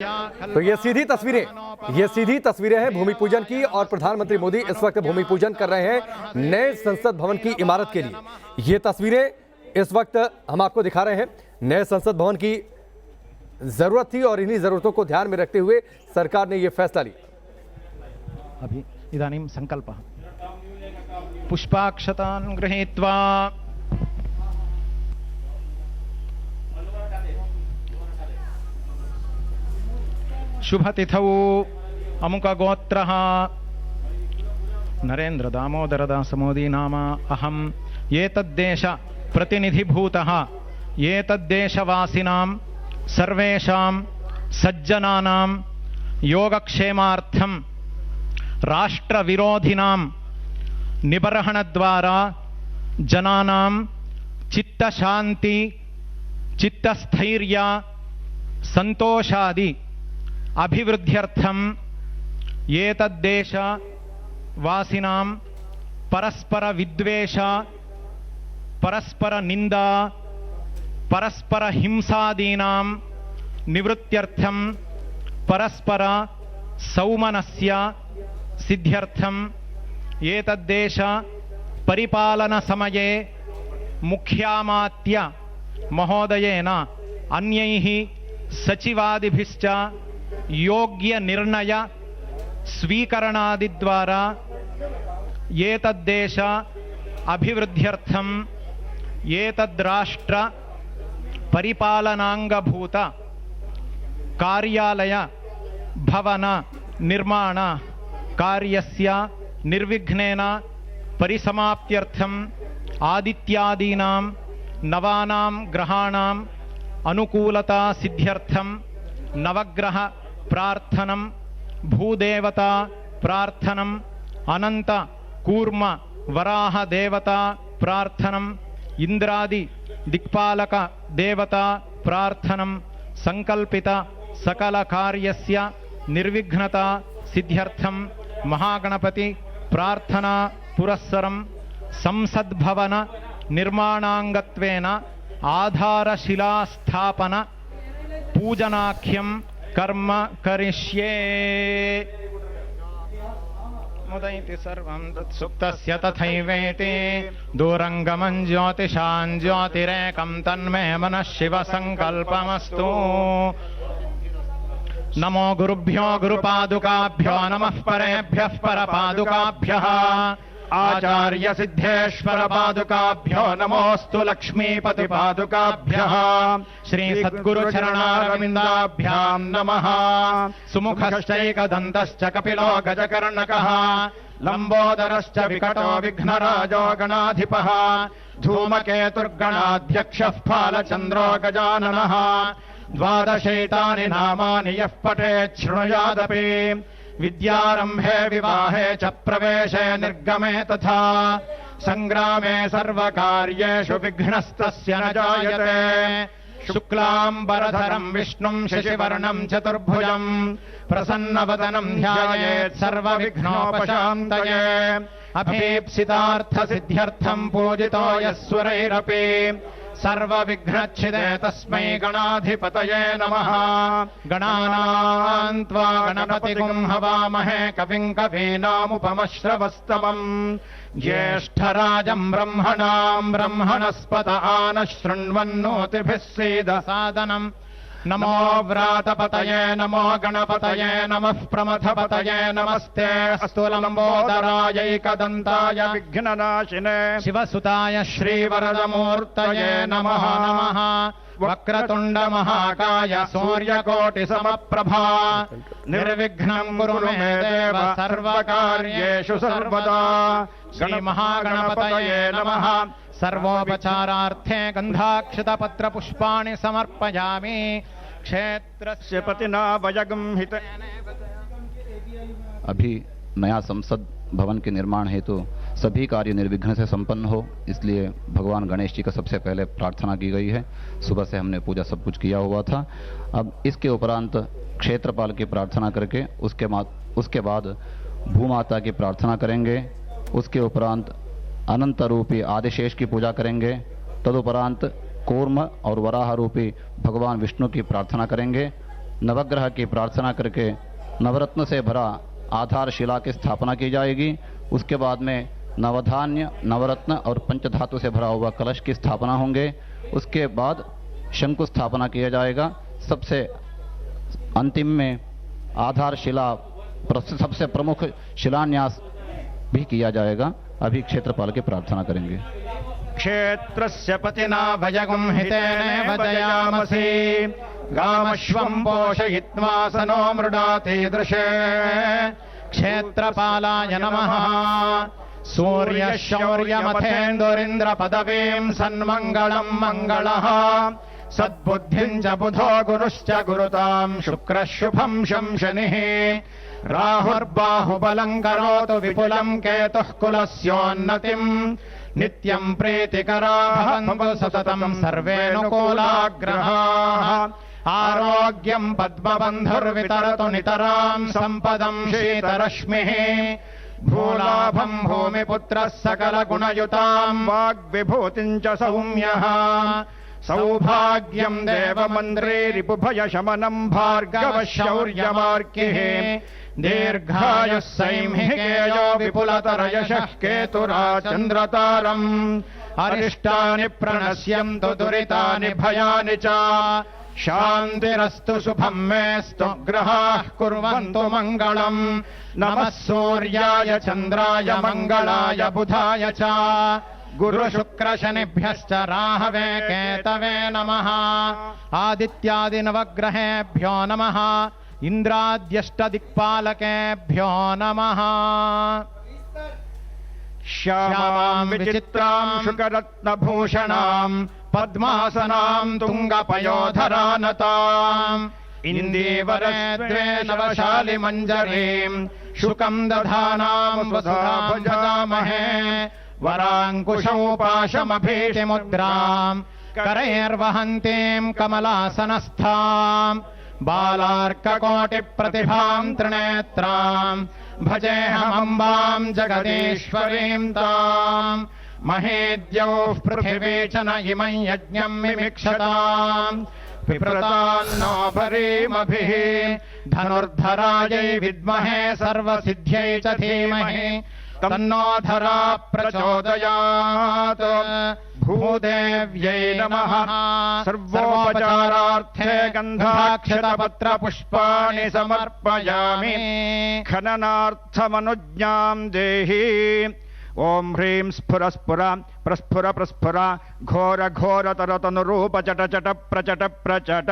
तो ये सीधी तस्वीरें हैं भूमि पूजन की। और प्रधानमंत्री मोदी इस वक्त भूमि पूजन कर रहे हैं नए संसद भवन की इमारत के लिए। ये तस्वीरें इस वक्त हम आपको दिखा रहे हैं। नए संसद भवन की जरूरत थी और इन्हीं जरूरतों को ध्यान में रखते हुए सरकार ने यह फैसला लिया। अभी इदानीं संकल्पः पुष्पाक्षतान् गृहीत्वा शुभतिथौ अमुकगोत्रः नरेंद्र दामोदर दास मोदी नाम अहम् एतद्देश प्रतिनिधिभूतः एतद्देशवासिनां सर्वेषां सज्जनानां योगक्षेमार्थं राष्ट्रविरोधिनां निबर्हणद्वारा जनानां चित्तशान्ति चित्तस्थैर्य संतोषादि अभिवृद्ध्यर्थं एतद्देश वासिनां परस्पर विद्वेष परस्पर निंदा परस्पर हिंसादीनां निवृत्त्यर्थं परस्पर सौमनस्य सिद्ध्यर्थं एतद्देश परिपालन समये मुख्यामात्य महोदयेन अन्यैः सचिवादिभिश्च योग्य निर्णय स्वीकरणादिद्वारा एतद्देश अभिवृद्ध्यर्थं एतद्राष्ट्र परिपालनांगभूत कार्यालय भवन निर्माण कार्यस्य निर्विघ्नेन परिसमाप्त्यर्थं आदित्यादीनां नवानां ग्रहाणां अनुकूलता सिद्ध्यर्थं नवग्रह प्रार्थनं भूदेवता प्रार्थनं अनंत कूर्म वराह देवता प्रार्थनं इंद्रादि दिक्पालक देवता प्रार्थनं संकल्पित सकल कार्यस्य निर्विघ्नता सिद्ध्यर्थं महागणपति प्रार्थना पुरस्सरं संसद्भवन निर्माणांगत्वेन आधारशिला स्थापन पूजनाख्यं कर्म करिष्ये। मुदैति सर्वं तत्सुप्तस्य तथैवेति दूरङ्गमं ज्योतिषां ज्योतिरेकं तन्मे मनः शिव संकल्पमस्तु। नमो गुरुभ्यो गुरुपादुकाभ्यो नमः परेभ्यः परपादुकाभ्यः आचार्य सिद्धेश्वर पादुकाभ्यो नमोस्तु लक्ष्मीपति पादुकाभ्यः श्री सद्गुरु चरणारविन्दाभ्यां नमः। सुमुखश्चैकदन्तश्च कपिलो गजकर्णकः लंबोदरश्च विकटो विघ्नराजो गणाधिपः धूमकेतुर्गणाध्यक्षः फालचन्द्रो गजाननः। द्वादशैतानि नामानि यः पठेत् शृणुयादपि विद्यारंभे विवाहे च प्रवेशे निर्गमे तथा संग्रामे सर्वकार्येषु विघ्नस्तस्य न जायते। शुक्लांबरधरं विष्णुं शशिवर्णं चतुर्भुजं प्रसन्नवदनं ध्यायेत् सर्वविघ्नोपशान्तये। अभीप्सितार्थसिद्ध्यर्थं पूजितो यस्वरैरपि सर्वविघ्नच्छिदे तस्मै गणाधिपतये नमः। गणानां त्वा गणपतिगुं हवामहे कविं कवीनामुपमश्रवस्तमम् ज्येष्ठराजं ब्रह्मणां ब्रह्मणस्पत आनः शृण्वन्नोतिभिः सीदसादनम्। नमो व्रातपतये नमो गणपतये नमः प्रमथपतये नमस्ते अस्तु लंबोदरायैकदन्ताय विघ्ननाशिने शिवसुताय श्रीवरदमूर्तये नमः नमः। वक्रतुंड महाकाय सूर्यकोटिसमप्रभा निर्विघ्नं कुरु मे देव सर्वकार्येषु सर्वदा। श्री महागणपतये नमः। सर्वोपचारार्थे गंधाक्षतपत्र पुष्पाणि समर्पयामि। क्षेत्रस्य पतिना वयगंहित। अभी नया संसद भवन के निर्माण हेतु सभी कार्य निर्विघ्न से संपन्न हो, इसलिए भगवान गणेश जी का सबसे पहले प्रार्थना की गई है। सुबह से हमने पूजा सब कुछ किया हुआ था। अब इसके उपरांत क्षेत्रपाल की प्रार्थना करके उसके बाद भूमाता की प्रार्थना करेंगे। उसके उपरांत अनंत रूपी आदिशेष की पूजा करेंगे। तदुपरांत कूर्म और वराह रूपी भगवान विष्णु की प्रार्थना करेंगे नवग्रह की प्रार्थना करके नवरत्न से भरा आधारशिला की स्थापना की जाएगी। उसके बाद में नवधान्य, नवरत्न और पंचधातु से भरा हुआ कलश की स्थापना होंगे। उसके बाद शंकु स्थापना किया जाएगा। सबसे अंतिम में आधारशिला, सबसे प्रमुख शिलान्यास भी किया जाएगा। अभी क्षेत्रपाल की प्रार्थना करेंगे। क्षेत्रस्य पतिना भजगुं हितेन भजयामसि गामश्वं पोषयित्वा सनो मृडाति दृशे। क्षेत्रपालाय नमः। सूर्यशौर्यमथेन्दुरिन्द्र पदवीं सन्मङ्गलं मङ्गलः। सद्बुद्धिं च बुधो गुरुश्च गुरुतां शुक्रः शुभं शनिः। राहुर्बाहुबलं करोतु विपुलं केतुः कुलस्योन्नतिम्। नित्यं प्रीतिकरा भवन्तु सततं सर्वेऽनुकूलाग्रहाः। आरोग्यं पद्मबन्धुर्वितरतु नितरां सम्पदं शीतरश्मिः। भूलाभं भूमिपुत्रः सकलगुणयुतां वाग्विभूतिं च सौम्यः। सौभाग्यं देवमन्त्रे रिपुभयशमनं भार्गवः शौर्यमार्किः। दीर्घायुः सैंहिकेयो विपुलतरयशः केतुराचन्द्रतारम्। अरिष्टानि प्रणश्यन्तु दुरितानि भयानि च। शान्तिरस्तु शुभं मेस्तु ग्रहाः कुर्वन्तु मङ्गलम्। नमः सूर्याय चन्द्राय मङ्गलाय बुधाय च। गुरुशुक्रशनिभ्यश्च राहवे केतवे नमः। आदित्यादिनवग्रहेभ्यो नमः। इन्द्राद्यष्टदिक्पालकेभ्यो नमः। श्यामां विचित्रां शुकरत्नभूषणां पद्मासनां तुङ्गपयोधरानताम्। इन्दीवरे द्वे नवशालिमञ्जरीं शुकं दधानां वसुधा भजामहे। वराङ्कुशौ पाशमभीतिमुद्रां करैर्वहन्तीं कमलासनस्थाम्। बालार्ककोटिप्रतिभां त्रिनेत्रां भजेऽहमम्बां जगदीश्वरीं ताम्। महेद्यौः पृथिवी च न इमं यज्ञं मिमिक्षताम्। विप्रतान्नो भरीमभिः धनुर्धरायै विद्महे सर्वसिद्ध्यै च धीमहि तन्नो धरा प्रचोदयात्। भूदेव्यै नमः। सर्वोपचारार्थे गन्धाक्षतपत्रपुष्पाणि समर्पयामि। खननार्थमनुज्ञां देहि। ओं ह्रीं स्फुर स्फुर प्रस्फुर प्रस्फुर घोर घोर तरतनुरूप चट चट प्रचट प्रचट।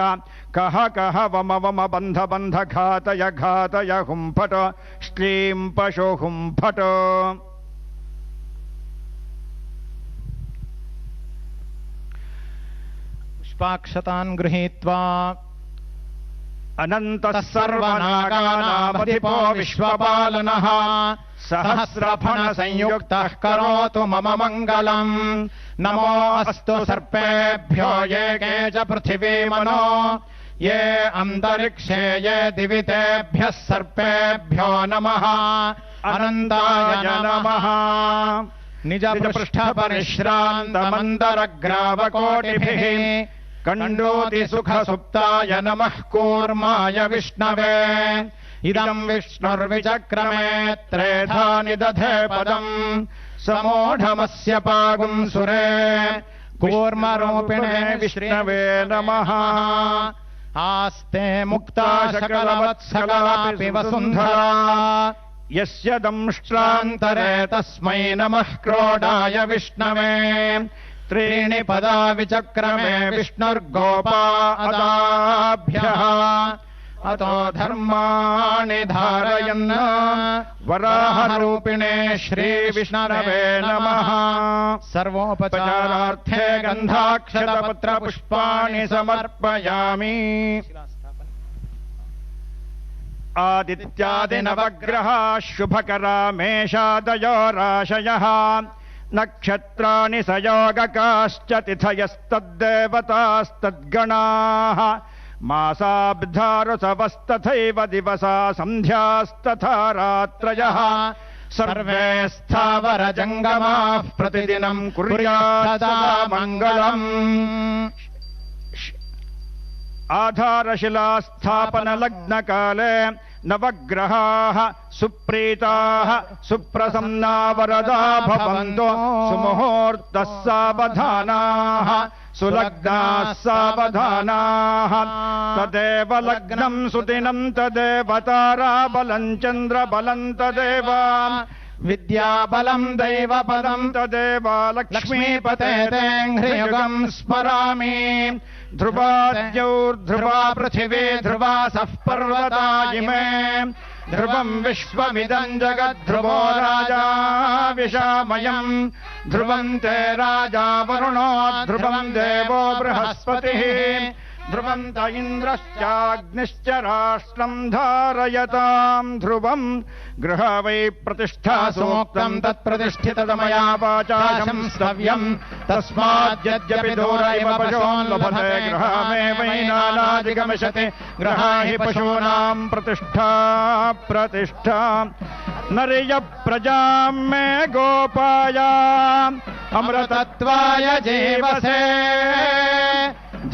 कह कह वम वम बन्ध बन्ध घातय घातय हुंफट श्लीं पशु हुंफट। पुष्पाक्षतान् गृहीत्वा अनन्तः सर्वनागानामधिपो विश्वपालनः सहस्रफणसंयुक्तः करोतु मम मङ्गलम्। नमो अस्तु सर्पेभ्यो ये के च पृथिवीमनो ये अन्तरिक्षे ये दिवि तेभ्यः सर्पेभ्यो नमः। अनन्ताय नमः। निजपृष्ठपरिश्रान्तमन्तरग्रावकोटिभिः कण्डोति सुखसुप्ताय नमः। कूर्माय विष्णवे इदं विष्णुर्विचक्रमे त्रेधा निदधे पदम्। समोढमस्य पागुं सुरे कूर्मरूपिणे विष्णवे नमः। आस्ते मुक्ता सकलवत्सकलापि वसुन्धरा यस्य दंष्ट्रान्तरे तस्मै नमः। क्रोडाय विष्णवे त्रीणि पदा विचक्रमे विष्णुर्गोपा अदाभ्यः। अतो धर्माणि धारयन् वराहरूपिणे श्रीविष्णवे नमः। सर्वोपचारार्थे गन्धाक्षतपत्रपुष्पाणि समर्पयामि। आदित्यादिनवग्रहा शुभकरा मेषादयो राशयः। नक्षत्राणि सयोगकाश्च तिथयस्तद्देवतास्तद्गणाः। मासाब्धारुसवस्तथैव दिवसा सन्ध्यास्तथा रात्रयः। सर्वे स्थावरजङ्गमाः प्रतिदिनं कुर्यात् सदा मङ्गलम्। आधारशिलास्थापनलग्नकाले नवग्रहाः सुप्रीताः सुप्रसन्ना वरदा भवन्तु सुमुहूर्तः सावधानाः सुलग्नाः सावधानाः तदेव लग्नं सुदिनं तदेव ताराबलं चन्द्रबलं तदेव विद्याबलं दैवपदं तदेव लक्ष्मीपते ह्रियुगं स्मरामि ध्रुवाद्यौर्ध्रुवा पृथिवी ध्रुवासः पर्वता इमे ध्रुवं विश्वमिदं जगद्ध्रुवो राजा विशामयम् ध्रुवं ते राजा वरुणो ध्रुवं देवो बृहस्पतिः ध्रुवं त इन्द्रश्चाग्निश्च राष्ट्रं धारयतां ध्रुवं गृह वै प्रतिष्ठा सूक्तं तत्प्रतिष्ठितमया वाचा स्तव्यं तस्माद्यद्यपि दूर इव पशून् लभते गृहमेवैनानादिगमिषति गृहा हि पशूनां प्रतिष्ठा प्रतिष्ठा नरिय प्रजां मे गोपाय अमृतत्वाय जीवसे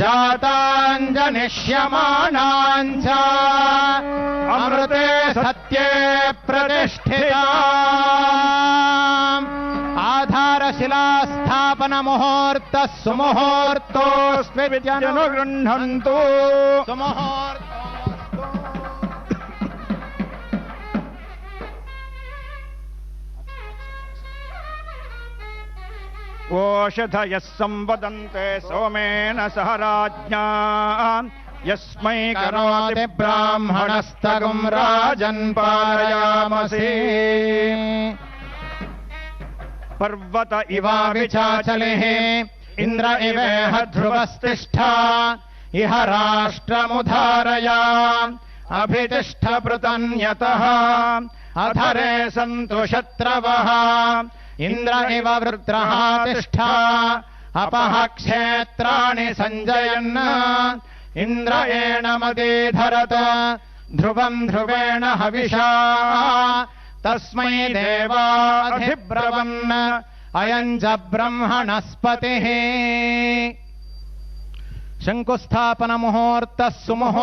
जाताञ्जनिष्यमाणाञ्च अमृते सत्ये प्रतिष्ठिता आधारशिलास्थापनमुहूर्तः सुमुहूर्तोऽस्मित्यनुगृह्णन्तु ओषधयः संवदन्ते सोमेन सह राज्ञा यस्मै करोति ब्राह्मणस्तगुं राजन् पालयामसि पर्वत इवाविचाचलिः इन्द्र इवेह ध्रुवस्तिष्ठा इह राष्ट्रमुधारया अभितिष्ठ पृतन्यतः अधरे सन्तु शत्रवः इन्द्र इव वृत्रः तिष्ठा अपः क्षेत्राणि सञ्जयन् इन्द्रयेण मदीधरत ध्रुवं ध्रुवेण हविषा तस्मै देवाधिब्रवन् अयं च ब्रह्मणस्पतिः शङ्कुस्थापनमुहूर्तः सुमुहूर्तः